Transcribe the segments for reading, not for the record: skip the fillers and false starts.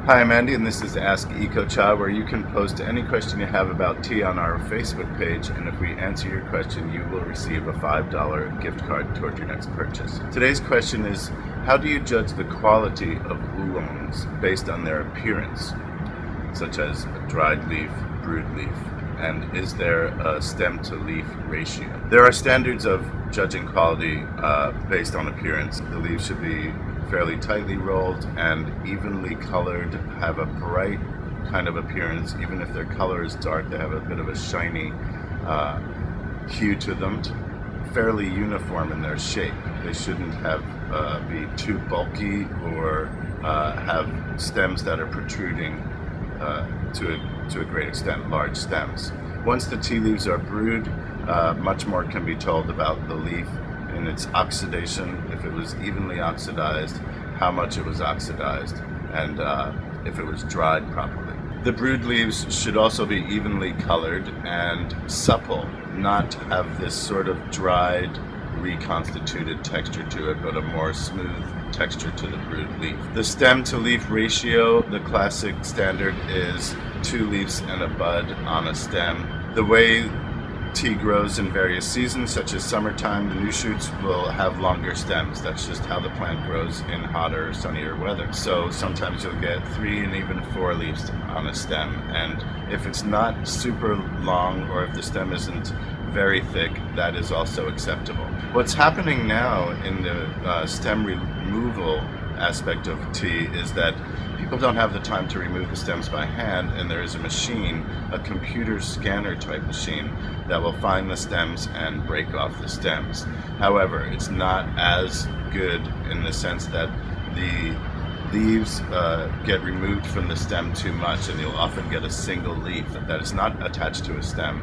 Hi, I'm Andy, and this is Ask EcoCha, where you can post any question you have about tea on our Facebook page, and if we answer your question, you will receive a $5 gift card toward your next purchase. Today's question is, how do you judge the quality of oolongs based on their appearance, such as a dried leaf, brewed leaf, and is there a stem-to-leaf ratio? There are standards of judging quality based on appearance. The leaves should be fairly tightly rolled and evenly colored, have a bright kind of appearance. Even if their color is dark, they have a bit of a shiny hue to them. Fairly uniform in their shape. They shouldn't be too bulky or have stems that are protruding to a great extent, large stems. Once the tea leaves are brewed, much more can be told about the leaf in its oxidation, if it was evenly oxidized, how much it was oxidized, and if it was dried properly. The brewed leaves should also be evenly colored and supple, not have this sort of dried, reconstituted texture to it, but a more smooth texture to the brewed leaf. The stem to leaf ratio, the classic standard is 2 leaves and a bud on a stem. The way tea grows in various seasons, such as summertime, the new shoots will have longer stems. That's just how the plant grows in hotter, sunnier weather. So sometimes you'll get 3 and even 4 leaves on a stem. And if it's not super long, or if the stem isn't very thick, that is also acceptable. What's happening now in the stem removal aspect of tea is that people don't have the time to remove the stems by hand, and there is a machine, a computer scanner type machine, that will find the stems and break off the stems. However, it's not as good in the sense that the leaves get removed from the stem too much, and you'll often get a single leaf that is not attached to a stem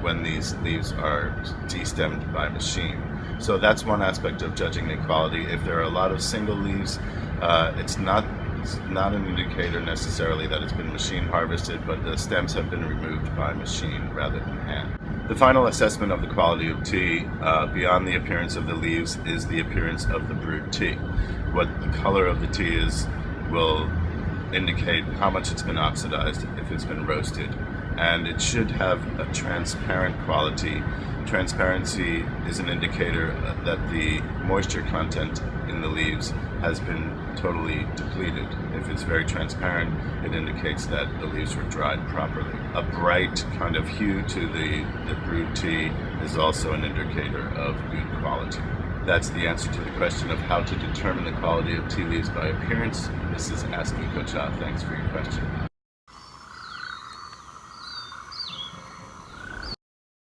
when these leaves are destemmed by machine. So that's one aspect of judging the quality. If there are a lot of single leaves, it's not an indicator necessarily that it's been machine harvested, but the stems have been removed by machine rather than hand. The final assessment of the quality of tea, beyond the appearance of the leaves, is the appearance of the brewed tea. What the color of the tea is will indicate how much it's been oxidized, if it's been roasted, and it should have a transparent quality. Transparency is an indicator that the moisture content in the leaves has been totally depleted. If it's very transparent, it indicates that the leaves were dried properly. A bright kind of hue to the brewed tea is also an indicator of good quality. That's the answer to the question of how to determine the quality of tea leaves by appearance. This is Ask EcoCha. Thanks for your question.